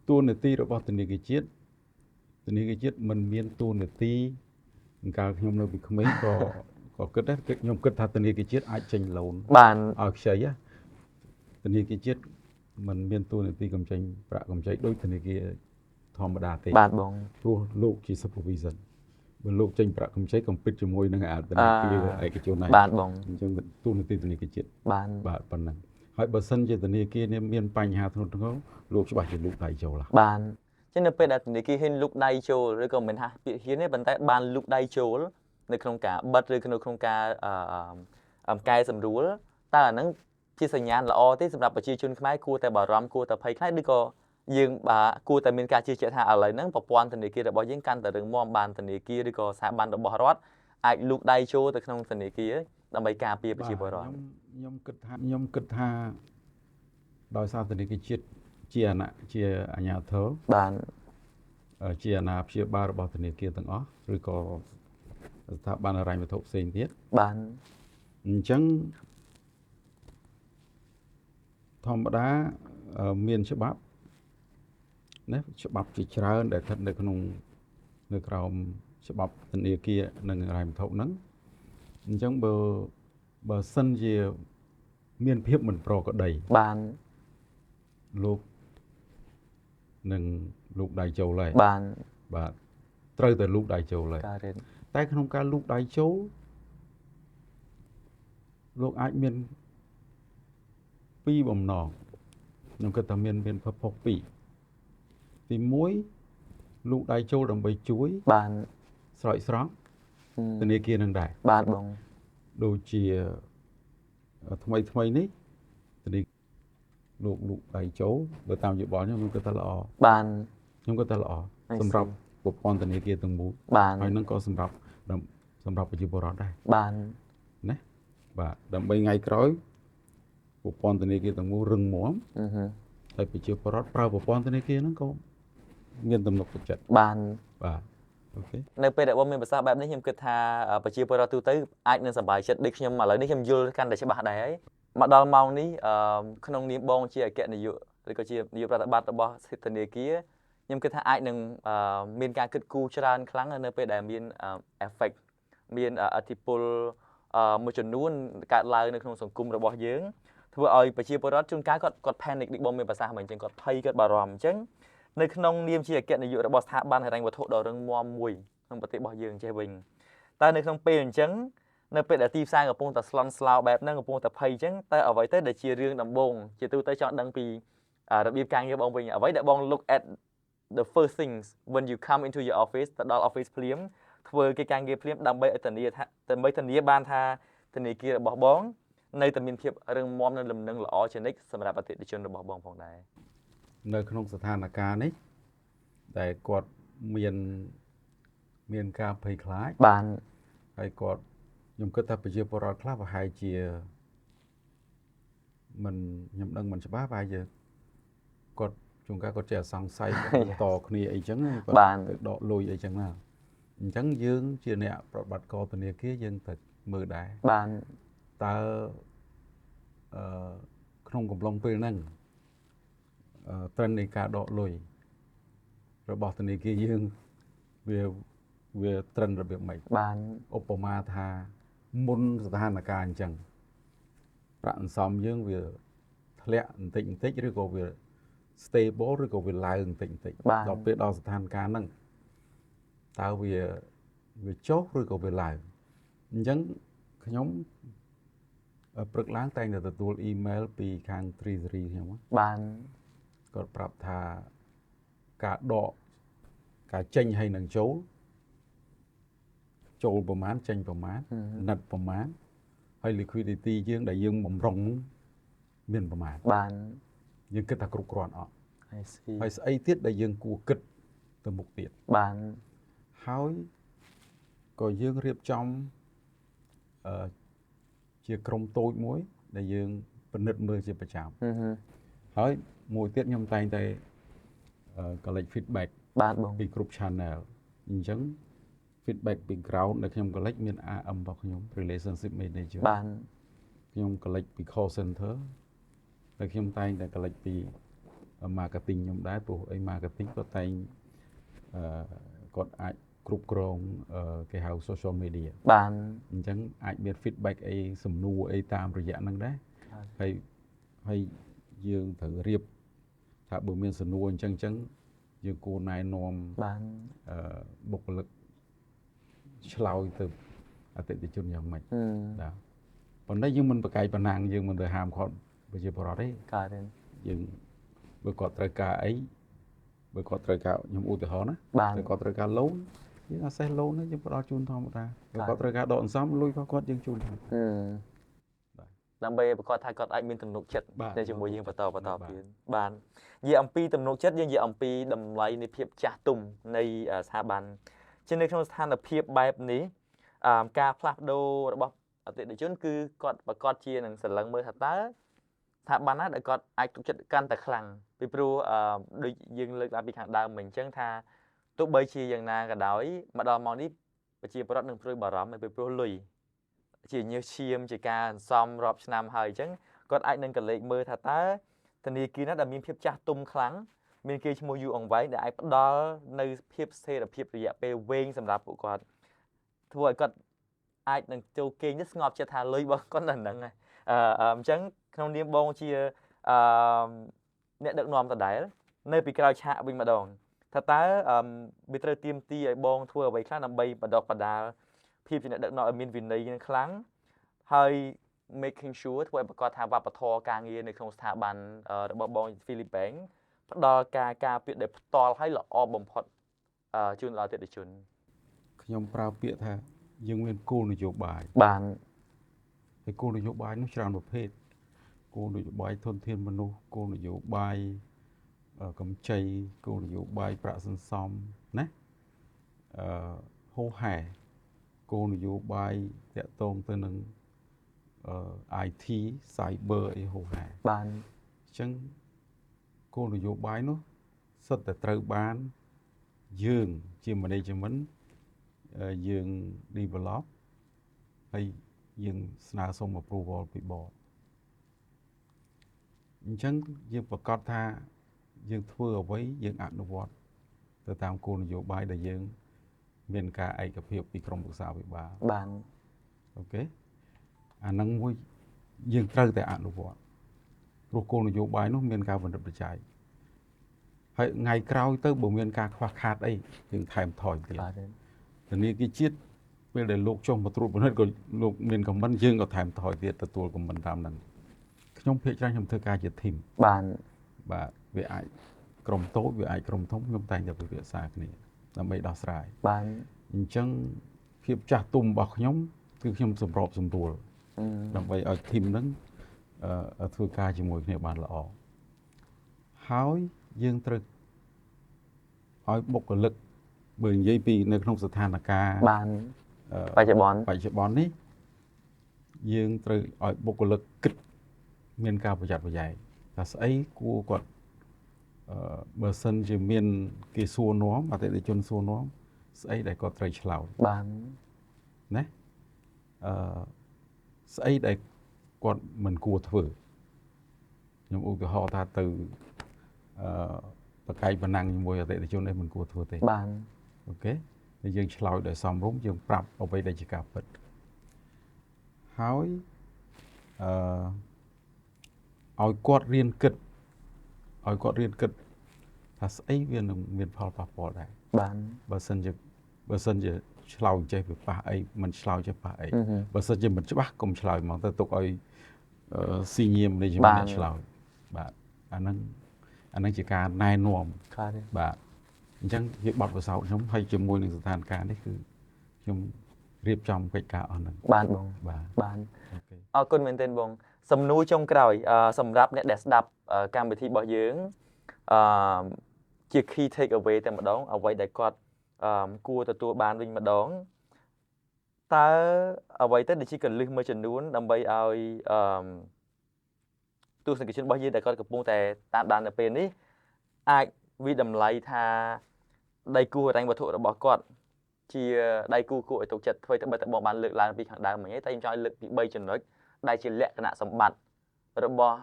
Speaker 2: តួនាទីរបស់ធនាគារជាតិមិនមានតួនាទីកាលខ្ញុំនៅពីក្មេងក៏គិតដែរខ្ញុំគិតថាធនាគារជាតិអាចចេញ loan
Speaker 1: បាន
Speaker 2: ឲ្យខ្ចីធនាគារជាតិ mình miền tu này thì cầm tranh bạ cầm tranh đôi thằng này kia thòm đà tệ
Speaker 1: បាទបង
Speaker 2: ព្រោះលោកជា supervision បើលោកចេញប្រាក់កម្ចីកំពិតជាមួយនឹងអាធនាគារឯកជនណា
Speaker 1: បាទបង
Speaker 2: អញ្ចឹងទូនាទីធនាគារជាតិ
Speaker 1: បាទ
Speaker 2: បាទប៉ុណ្ណឹងហើយបើសិនជាធនាគារនេះមានបញ្ហាធ្ងន់ធ្ងរលោកច្បាស់ជាលោកដៃចូលឡា
Speaker 1: បាទចឹងនៅពេលដែលធនាគារហ៊ានលូកដៃចូលឬក៏មិនថាពាក្យហ៊ានទេប៉ុន្តែបានលូកដៃចូលនៅក្នុងការបិទឬក្នុងការកែសម្រួលតើអាហ្នឹងជាសញ្ញាណល្អទេសម្រាប់ប្រជាជនខ្មែរគួរតែបារម្ភគួរតែភ័យខ្លាចឬក៏យើងបាទគួរតែមានការជឿជាក់ថាឥឡូវហ្នឹងប្រព័ន្ធធនាគាររបស់យើងកាន់តែរឹងមាំបានធនាគារឬក៏ស្ថាប័នរបស់រដ្ឋអាចលូកដៃចូលទៅក្នុងធនាគារដើម្បីការពារប្រជាពលរដ្ឋ
Speaker 2: ខ្ញុំគិតថាដោយសារធនាគារជាតិជាអាជ្ញាធរ
Speaker 1: បាទ
Speaker 2: ជាអាណាព្យាបាលរបស់ធនាគារទាំងអស់ឬក៏ស្ថាប័នហិរញ្ញវត្ថុផ្សេងទៀត
Speaker 1: បាទ
Speaker 2: អញ្ចឹងធម្មតាមានច្បាប់ណាច្បាប់ជាច្រើនដែលស្ថិតនៅក្នុងនៅក្រោមច្បាប់ធនាគារនិងហិរញ្ញវត្ថុហ្នឹងអញ្ចឹងបើសិនជាមានភាពមិនប្រក្រតី
Speaker 1: បាទ
Speaker 2: លោកនឹងលោកដៃចូលហើយ
Speaker 1: បាទ
Speaker 2: បាទត្រូវតែលោកដៃចូលហើយ
Speaker 1: ការរៀន
Speaker 2: តែក្នុងការលោកដៃចូលលោកអាចមានពីរបំណងខ្ញុំគិតថាមានផុសពីរទី1លោកដៃចូលដើម្បីជួយ
Speaker 1: បាទ
Speaker 2: ស្រោចស្រង់ធនាគារនឹងដែរ
Speaker 1: បាទបង
Speaker 2: ដូចជាថ្មីនេះធនាគារលោកដៃចូលបើតាមយោបល់ខ្ញុំគិតថាល្អ
Speaker 1: បាទ
Speaker 2: ខ្ញុំគិតថាល្អសម្រាប់ប្រព័ន្ធធនាគារទាំងមូល
Speaker 1: បាទ
Speaker 2: ហើយនឹងក៏សម្រាប់ប្រជាពលរដ្ឋដែរ
Speaker 1: បាទ
Speaker 2: ណាបាទដើម្បីថ្ងៃក្រោយប្រព័ន្ធធនាគារទាំងមូលរឹងមាំ ហើយប្រជាពលរដ្ឋប្រើប្រព័ន្ធធនាគារហ្នឹងក៏មានទំនុកចិត្ត
Speaker 1: បាទ
Speaker 2: បាទអូខេ
Speaker 1: នៅពេលដែលបងមានប្រសាសន៍បែបនេះខ្ញុំគិតថាប្រជាពលរដ្ឋទូទៅអាចនឹងសប្បាយចិត្តដូចខ្ញុំឥឡូវនេះខ្ញុំយល់កាន់តែច្បាស់ដែរហើយមកដល់ម៉ោងនេះក្នុងនាមបងជាអគ្គនាយកឬក៏ជានាយកប្រតិបត្តិរបស់ធនាគារខ្ញុំគិតថាអាចនឹងមានការគិតគូរច្រើនខ្លាំងនៅពេលដែលមាន effect មានអធិពលមួយចំនួនកើតឡើងនៅក្នុងសង្គមរបស់យើងធ្វើឲ្យប្រជាពលរដ្ឋជួនកាលគាត់ panic ដូចបងមានប្រសាសន៍មកអញ្ចឹងគាត់ភ័យគាត់បារម្ភអញ្ចឹងនៅក្នុងនាមជាអគ្គនាយករបស់ស្ថាប័នហិរញ្ញវត្ថុដ៏រឹងមាំមួយក្នុងប្រទេសរបស់យើងចេះវិញតែនៅក្នុងពេលអញ្ចឹងនៅពេលដែលទីផ្សារកំពុងតែស្លន់ស្លោបែបហ្នឹងកំពុងតែភ័យអញ្ចឹងតែអ្វីទៅដែលជារឿងដំបូងជាទូទៅចង់ដឹងពីរបៀបការងារបងវិញអ្វីដែលបង look at the first things when you come into your office ទៅដល់ office ភ្លាមធ្វើកិច្ចការងារភ្លាមដើម្បីឲ្យធានាបានថាធនាគាររបស់បងនៅតែមានភាពរឹងមាំនិងលំនឹងល្អជានិច្ចសម្រាប់អតិថិជនរបស់បងផងដែរ
Speaker 2: នៅក្នុងស្ថានភាពនេះដែលគាត់មានការភ័យខ្លាច
Speaker 1: បាន
Speaker 2: ហើយគាត់ខ្ញុំគិតថាប្រជាពលរដ្ឋខ្លះប្រហែលជាខ្ញុំដឹងមិនច្បាស់ប្រហែលជាគាត់ជួនកាលគាត់ចេះសង្ស័យតគ្នាអីចឹងគាត់ទៅដកលុយអីចឹងណាអញ្ចឹងយើងជាអ្នកប្រតិបត្តិការធនាគារយើងត្រូវមើលដែរ
Speaker 1: បាន
Speaker 2: តើក្នុងកំឡុងពេលហ្នឹងtrend នៃការដកលុយរបស់ធនាគារយើងវា trend របៀបម៉េច
Speaker 1: បាន
Speaker 2: ឧបមាថាមុនស្ថានភាពអញ្ចឹងប្រាក់អន្សំយើងវាធ្លាក់បន្តិចឬក៏វា stable ឬក៏វាឡើងបន្តិចដល់ពេលដល់ស្ថានភាពហ្នឹងតើវាចុះឬក៏វាឡើងអញ្ចឹងខ្ញុំព្រឹកឡើងតែងតែទទួល email ពីខាង Treasury ខ្ញុំ
Speaker 1: បាន
Speaker 2: គាត់ប្រាប់ថាការដកការចេញហើយនឹងចូលប្រមាណចេញប្រមាណណិតប្រមាណហើយ liquidity យើងដែលយើងបំរុងមានប្រមាណ
Speaker 1: បាន
Speaker 2: យើងគិតថាគ្រប់គ្រាន់អត់
Speaker 1: I see
Speaker 2: ហើយស្អីទៀតដែលយើងគួរគិតទៅមុខទៀត
Speaker 1: បាន
Speaker 2: ហើយក៏យើងរៀបចំជាក្រុមតូចមួយដែលយើងពិនិត្យមើលជាប្រចាំហើយមួយទៀតខ្ញុំតែងតែcollect feedback
Speaker 1: បាទបង
Speaker 2: ពីគ្រប់ channel អញ្ចឹង feedback ពី ground ដែលខ្ញុំ collect មាន AM របស់ខ្ញុំ relationship manager
Speaker 1: បាន
Speaker 2: ខ្ញុំ collect ពី call center ហើយខ្ញុំតែងតែ collect ពី marketing ខ្ញុំដែរព្រោះអី marketing គាត់តែងគាត់អាចគ្រប់គ្រងគេហៅ social media
Speaker 1: បាន
Speaker 2: អញ្ចឹងអាចមាន feedback អីសំណួរអីតាមរយៈហ្នឹងដែរហើយ យើងត្រូវរៀបថាបើមានសំណួរអញ្ចឹងយើងគួរណែនាំ
Speaker 1: បាន
Speaker 2: បុគ្គលិកឆ្លើយទៅអតិថិជនយ៉ាងម៉េចបាទប៉ុន្តែយើងមិនប្រកែកប៉ុណ្ណាយើងមិនទៅហាមគាត់ប្រជាពលរដ្ឋទេ
Speaker 1: កើតទេ
Speaker 2: យើងបើគាត់ត្រូវការអីបើគាត់ត្រូវការខ្ញុំឧទាហរណ៍ណា
Speaker 1: បាន
Speaker 2: បើគាត់ត្រូវការ loan យើងអាចសេះ loan ហ្នឹងយើងផ្ដល់ជូនធម្មតាបើគាត់ត្រូវការដកអន្សំលុយរបស់គាត់យើងជូនធម្មតា
Speaker 1: ដើម្បីឲ្យប្រកាសថាគាត់អាចមានទំនុកចិត្ត
Speaker 2: បាទ
Speaker 1: នៅជាមួយយើងបន្ត
Speaker 2: បាទ
Speaker 1: ទៀតបាននិយាយអំពីទំនុកចិត្តយើងនិយាយអំពីតម្លៃនៃភាពចាស់ទុំនៃស្ថាប័នជានៅក្នុងស្ថានភាពបែបនេះការផ្លាស់ប្ដូររបស់អតិថិជនគឺគាត់ប្រកាសជានឹងស្រឡឹងមើលថាតើស្ថាប័នណាដែលគាត់អាចទុកចិត្តកាន់តែខ្លាំងពីព្រោះដូចយើងលើកឡើងពីខាងដើមមិញអញ្ចឹងថាទោះបីជាយ៉ាងណាក៏ដោយមកដល់ម៉ោងនេះប្រជាពលរដ្ឋនឹងព្រួយបារម្ភពីព្រោះលុយ ជាញើសឈាមជាការអន្សំរាប់ឆ្នាំហើយអញ្ចឹងគាត់អាចនឹងកលេចមើលថាតើធនាគារណាដែលមានភាពចាស់ទុំខ្លាំងមានគេឈ្មោះយូរអង្វែងដែលអាចផ្ដល់នៅភាពស្ថិរភាពរយៈពេលវែងសម្រាប់ពួកគាត់ធ្វើឲ្យគាត់អាចនឹងចូលគេងទៅស្ងប់ចិត្តថាលុយរបស់គាត់នៅហ្នឹងហើយអញ្ចឹងក្នុងនាមបងជាអ្នកដឹកនាំដដែលនៅពីក្រោយឆាកវិញម្ដងថាតើវាត្រូវទៀមទីឲ្យបងធ្វើអ្វីខ្លះដើម្បីបដិបដាល ភាពជាអ្នកដឹកនាំឲ្យមានវិន័យខ្លាំងហើយ making sure ធ្វើឲ្យប្រកាសថាវប្បធម៌ការងារនៅក្នុងស្ថាប័នរបស់បង Philippines ផ្ដល់ការពារដែលផ្ទាល់ហើយល្អបំផុតជូនដល់អតិថិជន
Speaker 2: ខ្ញុំប្រើពាក្យថាយើងមានគោលនយោបាយ
Speaker 1: បាន
Speaker 2: ហើយគោលនយោបាយនោះច្រើនប្រភេទគោលនយោបាយធនធានមនុស្សគោលនយោបាយកម្ចីគោលនយោបាយប្រាក់សន្សំណាហូហែគោលនយោបាយតាក់ទងទៅនឹងIT cyber អីហូហែ
Speaker 1: បាន
Speaker 2: អញ្ចឹងគោលនយោបាយនោះសុទ្ធតែត្រូវបានយើងជា management យើង develop ហើយយើងស្នើសុំ approval ពី board អញ្ចឹងយើងប្រកាសថាយើងធ្វើអ្វីយើងអនុវត្តទៅតាមគោលនយោបាយដែលយើងមានការឯកភាពពីក្រមប្រឹក្សាវិបាល
Speaker 1: បាន
Speaker 2: អូខេអាហ្នឹងមួយយើងត្រូវតែអនុវត្តព្រោះគោលនយោបាយនោះមានការបណ្ឌិតបញ្ចៃហើយថ្ងៃក្រោយទៅបើមានការខ្វះខាតអីយើងថែមថយទៀត
Speaker 1: បាទ
Speaker 2: ធនាគារជាតិពេលដែលលោកចុះមកត្រួតពិនិត្យក៏លោកមានខមមិនយើងក៏ថែមថយទៀតទទួលខមមិនតាមហ្នឹងខ្ញុំភាគច្រើនខ្ញុំធ្វើការជា team
Speaker 1: បាន
Speaker 2: បាទវាអាចក្រុមតូចវាអាចក្រុមធំខ្ញុំតែងតែពិភាក្សាគ្នាដើម្បីដោះស្រាយ
Speaker 1: បាន
Speaker 2: អញ្ចឹងភាពចាស់ទុំរបស់ខ្ញុំគឺខ្ញុំសម្របសម្រួលដើម្បីឲ្យ team ហ្នឹងធ្វើការជាមួយគ្នាបានល្អហើយយើងត្រូវឲ្យបុគ្គលិកបើនិយាយពីនៅក្នុងស្ថានភាព
Speaker 1: បានបច្ចុប្បន្ន
Speaker 2: នេះយើងត្រូវឲ្យបុគ្គលិកគិតមានការប្រយ័ត្នប្រយែងថាស្អីគួរគាត់បើសិនជាមានគេសួរនាំអតិថិជនសួរនាំស្អីដែលគាត់ត្រូវឆ្លើយ
Speaker 1: បាន
Speaker 2: ណាស្អីដែលគាត់មិនគួរធ្វើខ្ញុំឧទាហរណ៍ថាទៅប្រកែកបណ្ណាំងជាមួយអតិថិជននេះមិនគួរធ្វើទេ
Speaker 1: បាន
Speaker 2: អូខេហើយយើងឆ្លើយដោយសមរម្យយើងប្រាប់អ្វីដែលជាការពិតហើយឲ្យគាត់រៀនគិតថាស្អីវានឹងមានផលប៉ះពាល់ដែរ
Speaker 1: បាន
Speaker 2: បើសិនជាឆ្លើយចេះវាប៉ះអីមិនឆ្លើយចេះប៉ះអីបើសិនជាមិនច្បាស់កុំឆ្លើយហ្មងទៅទុកឲ្យស៊ីញៀមនៃជំនាញឆ្លើយបាទអាហ្នឹងជាការណែនាំ
Speaker 1: បាទ
Speaker 2: បាទអញ្ចឹងវាបទពិសោធន៍ខ្ញុំហើយជាមួយនឹងស្ថានភាពនេះគឺខ្ញុំរៀបចំកិច្ចការអស់ហ្នឹង
Speaker 1: បានបង
Speaker 2: បាទ
Speaker 1: បាន
Speaker 2: អូខេ
Speaker 1: អរគុណមែនទែនបងសំណួរចុងក្រោយសម្រាប់អ្នកដែលស្ដាប់កម្មវិធីរបស់យើងជា key take away តែម្ដងអ្វីដែលគាត់គួរទទួលបានវិញម្ដងតើអ្វីទៅដែលជាកលឹះមួយចំនួនដើម្បីឲ្យទស្សនិកជនរបស់យើងដែលគាត់កំពុងតែតាមដាននៅពេលនេះអាចវិតម្លៃថាដៃគូហិរញ្ញវត្ថុរបស់គាត់ជាដៃគូគួរឲ្យទុកចិត្តធ្វើទៅបើតើបងបានលើកឡើងពីខាងដើមមិញតែខ្ញុំចង់លើកពី3ចំណុចដែលជាលក្ខណៈសម្បត្តិរបស់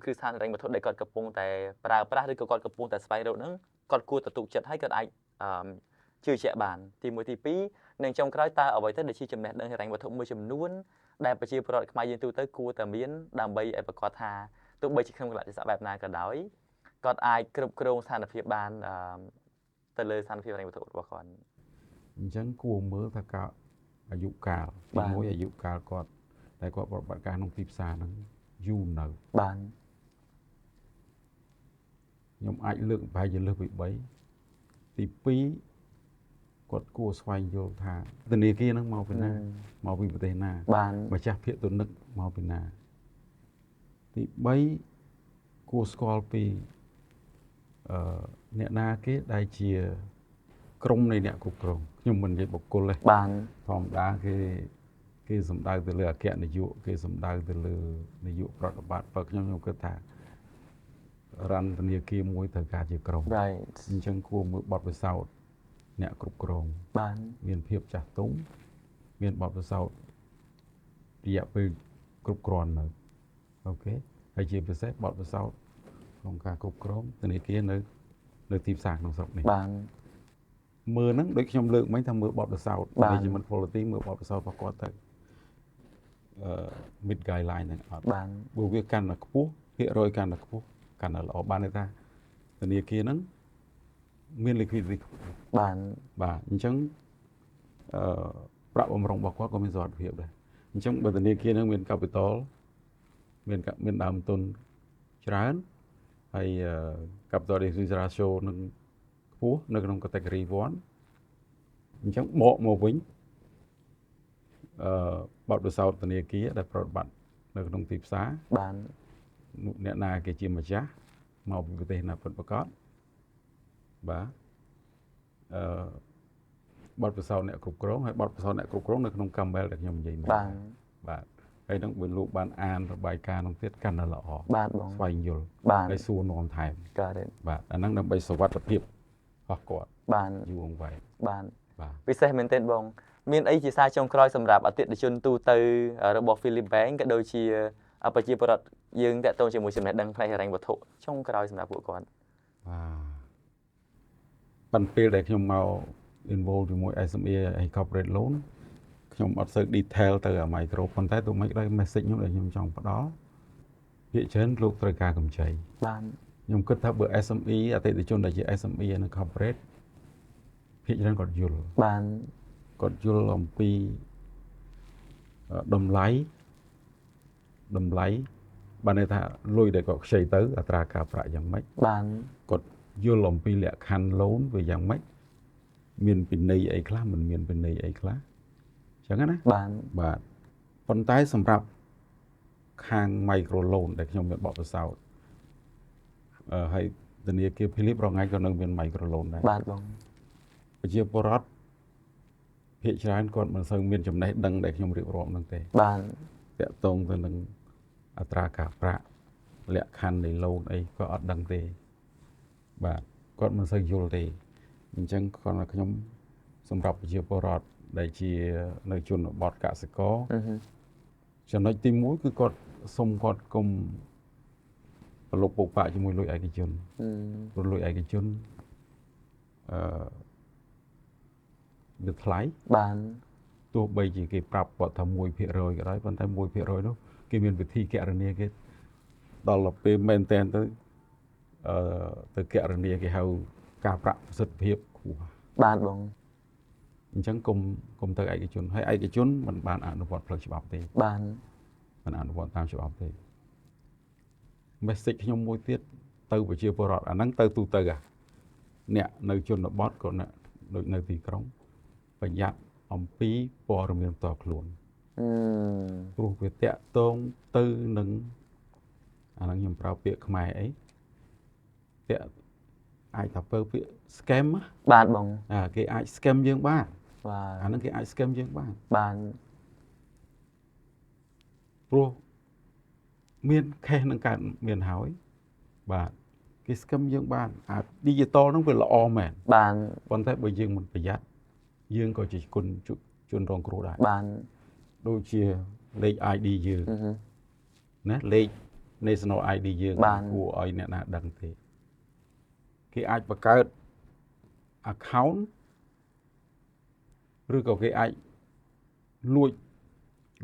Speaker 1: គ្រឹះស្ថានហិរញ្ញវត្ថុដែលគាត់កំពុងតែប្រើប្រាស់ឬក៏គាត់កំពុងតែស្វែងរកហ្នឹងគាត់គួរទៅទុកចិត្តហើយគាត់អាចជឿជាក់បានទី1ទី2និងចុងក្រោយតើអ្វីទៅដែលជាចំណេះដឹងហិរញ្ញវត្ថុមួយចំនួនដែលប្រជាពលរដ្ឋខ្មែរយើងទូទៅគួរតែមានដើម្បីឲ្យប្រកាសថា ទោះបីជាក្នុងកលៈទេសៈបែបណាក៏ដោយគាត់អាចគ្រប់គ្រងស្ថានភាពបានទៅលើស្ថានភាពហិរញ្ញវត្ថុរបស់គាត់
Speaker 2: អញ្ចឹងគួរមើលថាការអាយុកាលទីមួយអាយុកាលគាត់តែគាត់ប្រតិបត្តិការក្នុងទីផ្សារហ្នឹងយូរនៅ
Speaker 1: បាន
Speaker 2: ខ្ញុំអាចលើកប្រហែលជាលើសពី3ទី2គាត់គួរស្វែងយល់ថាធនាគារហ្នឹងមកពីណាមកពីប្រទេសណា
Speaker 1: បាន
Speaker 2: ម្ចាស់ភាគទុននឹកមកពីណាទី3គួរស្គាល់ពីអ្នកណាគេដែលជាក្រុមនៃអ្នកគ្រប់គ្រងខ្ញុំមិននិយាយបុគ្គលទេ
Speaker 1: បាន
Speaker 2: ធម្មតាគេសំដៅទៅលើអគ្គនាយកគេសំដៅទៅលើនាយកប្រតិបត្តិបើខ្ញុំគិតថារន្តធនាគារមួយត្រូវការជាក្រុម
Speaker 1: right
Speaker 2: អញ្ចឹងគួរមើលបទពិសោធន៍អ្នកគ្រប់គ្រង
Speaker 1: បាន
Speaker 2: មានភាពចាស់ទុំមានបទពិសោធន៍រយៈពេលគ្រប់គ្រាន់នៅអូខេហើយជាពិសេសបទពិសោធន៍ក្នុងការគ្រប់គ្រងធនាគារនៅទីផ្សារក្នុងស្រុកនេះ
Speaker 1: បាន
Speaker 2: មើលហ្នឹងដូចខ្ញុំលើកមិញថាមើលបទពិសោធន៍
Speaker 1: បាទ
Speaker 2: management quality មើលបទពិសោធន៍របស់គាត់ទៅmid guideline ហ្នឹងអត់
Speaker 1: បាន
Speaker 2: ព្រោះវាកាន់តែខ្ពស់ភាគរយកាន់តែខ្ពស់កាន់តែល្អបានន័យថាធនាគារហ្នឹងមាន liquidity ខ្ពស់
Speaker 1: បាន
Speaker 2: បាទអញ្ចឹងប្រាក់បម្រុងរបស់គាត់ក៏មានសុវត្ថិភាពដែរអញ្ចឹងបើធនាគារហ្នឹងមាន capital មានដើមទុនច្រើនហើយ capital adequacy ratio នឹងខ្ពស់នៅក្នុង category 1អញ្ចឹងបកមកវិញបទពិសោធន៍ធនាគារដែលប្រតិបត្តិនៅក្នុងទីផ្សារ
Speaker 1: បាន
Speaker 2: អ្នកណាគេជាម្ចាស់មកពីប្រទេសណាពិតប្រាកដបាទបទពិសោធន៍អ្នកគ្រប់គ្រងហើយបទពិសោធន៍អ្នកគ្រប់គ្រងនៅក្នុង Camel ដែលខ្ញុំនិយាយមិញ
Speaker 1: បាន
Speaker 2: បាទហើយនឹងបើលោកបានអានរបាយការណ៍នោះទៀតកាន់តែល្អ
Speaker 1: បាទបង
Speaker 2: ស្វែងយល់
Speaker 1: បាន
Speaker 2: ហើយសួរនាំថែម
Speaker 1: got it
Speaker 2: បាទអាហ្នឹងដើម្បីសុវត្ថិភាពរបស់គាត់
Speaker 1: បាន
Speaker 2: យូរអង្វែង
Speaker 1: បាន
Speaker 2: បាទ
Speaker 1: ពិសេសមែនទែនបងមានអីជាសារចុងក្រោយសម្រាប់អតិថិជនទូទៅរបស់ Philip Bank ក៏ដូចជាប្រជាពលរដ្ឋយើងតាក់ទងជាមួយចំណេះដឹងផ្នែកហិរញ្ញវត្ថុចុងក្រោយសម្រាប់ពួកគាត់
Speaker 2: ប៉ុន្តែពេលដែលខ្ញុំមក involve ជាមួយ SME ហើយ corporate loan ខ្ញុំអត់សូវ detail ទៅអា micro ប៉ុន្តែទូមិនដោយ message ខ្ញុំដែលខ្ញុំចង់ផ្ដល់ភាគច្រើនលោកត្រូវការកម្ចី
Speaker 1: បាន
Speaker 2: ខ្ញុំគិតថាបើ SME អតិថិជនដែលជា SME និង corporate ភាគច្រើនគាត់យល់
Speaker 1: បាន
Speaker 2: គាត់យល់អំពីតម្លៃបានន័យថាលុយដែលគាត់ខ្ចីទៅអត្រាការប្រាក់យ៉ាងម៉េច
Speaker 1: បាន
Speaker 2: គាត់យល់អំពីលក្ខខណ្ឌ loan វាយ៉ាងម៉េចមានពិន័យអីខ្លះមិនមានពិន័យអីខ្លះអញ្ចឹងណា
Speaker 1: បាន
Speaker 2: បាទប៉ុន្តែសម្រាប់ខាង micro loan ដែលខ្ញុំមានបទពិសោធន៍ហើយធនាគារ Philip រងថ្ងៃក៏នៅមាន micro loan ដែរ
Speaker 1: បាទបង
Speaker 2: ប្រជាពលរដ្ឋភាគច្រើនគាត់មិនសូវមានចំណេះដឹងដែលខ្ញុំរៀបរាប់ហ្នឹងទេ
Speaker 1: បាន
Speaker 2: តាក់ទងទៅនឹងអត្រាការប្រាក់លក្ខខណ្ឌនៃ loan អីក៏អត់ដឹងទេបាទគាត់មិនសូវយល់ទេអញ្ចឹងគាត់ថាខ្ញុំសម្រាប់ប្រជាពលរដ្ឋដែលជានៅជនបទកសិករចំណុចទី1គឺគាត់សុំគាត់កុំប្រឡូកពុកប៉ាក់ជាមួយលុយឯកជនព្រោះលុយឯកជនវាថ្លៃ
Speaker 1: បាន
Speaker 2: ទោះបីជាគេប្រាប់គាត់ថា 1% ក៏ដោយប៉ុន្តែ 1% នោះគេមានវិធីគណនាគេដល់ពេលមែនតែនទៅទៅគណនាគេហៅការប្រាក់ប្រសិទ្ធភាពខ្ពស់
Speaker 1: បានបង
Speaker 2: អញ្ចឹងគុំទៅឯកជនហើយឯកជនមិនបានអនុវត្តផ្លូវច្បាប់ទេ
Speaker 1: បាន
Speaker 2: មិនអនុវត្តតាមច្បាប់ទេ message ខ្ញុំមួយទៀតទៅប្រជាពលរដ្ឋអាហ្នឹងទៅទូទៅអ្នកនៅជនបទក៏ដូចនៅទីក្រុងប្រយ័ត្នអំពីព័ត៌មានផ្ទាល់ខ្លួន ព្រោះវាតាក់ទងទៅនឹងអាហ្នឹងខ្ញុំប្រើពាក្យខ្មែរអីតាក់អាចថាប្រើពាក្យ scam
Speaker 1: បាទបង
Speaker 2: គេអាច scam យើងបាន
Speaker 1: បាទ
Speaker 2: អាហ្នឹងគេអាច scam យើងបាន
Speaker 1: បាន
Speaker 2: ព្រោះមាន case នឹងកើតមានហើយបាទគេ scam យើងបានអា digital ហ្នឹងវាល្អមែន
Speaker 1: បាន
Speaker 2: ប៉ុន្តែបើយើងមិនប្រយ័ត្នយើងក៏ជាជនរងគ្រោះដែរ
Speaker 1: បាន
Speaker 2: ដូចជាលេខ ID យើងណាលេខ National ID យើងគួរឲ្យអ្នកណាដឹងទេគេអាចបង្កើត account ឬក៏គេអាចលួច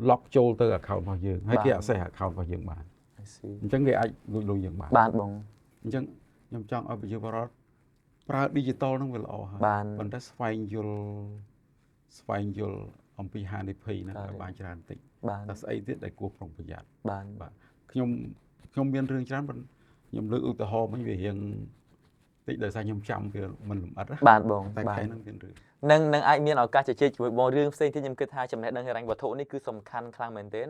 Speaker 2: lock ចូលទៅ account របស់យើងហើយគេ access account របស់យើងបាន អញ្ចឹងគេអាចលួចលុយយើងបាន
Speaker 1: បានបង
Speaker 2: អញ្ចឹងខ្ញុំចង់ឲ្យប្រជាពលរដ្ឋប្រើ digital ហ្នឹងវាល្អហើយ
Speaker 1: បាន
Speaker 2: ប៉ុន្តែស្វែងយល់អំពីហានិភ័យហ្នឹងឲ្យបានច្រើនតិច
Speaker 1: បាន
Speaker 2: តែស្អីទៀតដែលគួរប្រុងប្រយ័ត្ន
Speaker 1: បាន
Speaker 2: បាទខ្ញុំមានរឿងច្រើនប៉ុន្តែខ្ញុំលើកឧទាហរណ៍មិញវារៀងតិចដោយសារខ្ញុំចាំវាមិនលម្អិតណា
Speaker 1: បានបង
Speaker 2: តែ
Speaker 1: បាន
Speaker 2: ខែហ្នឹងមានរឿង
Speaker 1: នឹងអាចមានឱកាសជជែកជាមួយបងរឿងផ្សេងទៀតខ្ញុំគិតថាចំណេះដឹងហិរញ្ញវត្ថុនេះគឺសំខាន់ខ្លាំងមែនទែន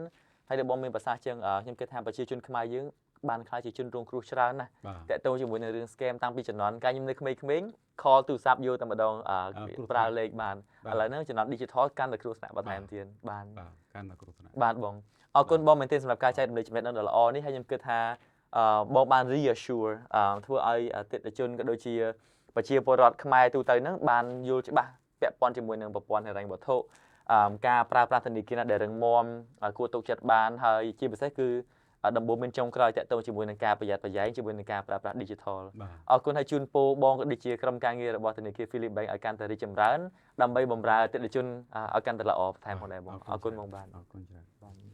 Speaker 1: ហើយដែលបងមានប្រសាសន៍ជាងខ្ញុំគិតថាប្រជាជនខ្មែរយើងបានខ្លាចជាជនរងគ្រោះច្រើនណាស់
Speaker 2: បាទ
Speaker 1: តើតើជាមួយនឹងរឿង scam តាំងពីជំនាន់កាលខ្ញុំនៅក្មេងៗ call ទូរស័ព្ទយកតែម្ដងប្រើលេខបានឥឡូវហ្នឹងជំនាន់ digital កាន់តែគ្រោះថ្នាក់បន្ថែមទៀតបាន
Speaker 2: បាទកាន់តែគ្រោះថ្នាក់
Speaker 1: បាទបងអរគុណបងមែនទែនសម្រាប់ការចែករំលែកចំណេះដឹងដ៏ល្អនេះហើយខ្ញុំគិតថាបងបាន reassure ធ្វើឲ្យអតិថិជនក៏ដូចជាប្រជាពលរដ្ឋខ្មែរទូទៅហ្នឹងបានយល់ច្បាស់ពាក់ព័ន្ធជាមួយនឹងប្រព័ន្ធហិរញ្ញវត្ថុការប្រើប្រាស់ធនាគារដែលរឹងមាំគួរទុកចិត្តបានហើយជាពិសេសគឺដំបូងមានចុងក្រោយតាក់ទងជាមួយនឹងការប្រយ័ត្នប្រយែងជាមួយនឹងការប្រើប្រាស់ digital អរគុណហើយជូនពរបងក៏ដូចជាក្រុមការងាររបស់ធនាគារ Philip Bank ឲ្យកាន់តែរីកចម្រើនដើម្បីបម្រើអតិថិជនឲ្យកាន់តែល្អបន្ថែមផងដែរបងអរគុណបងបាទ
Speaker 2: អរគុណច្រើន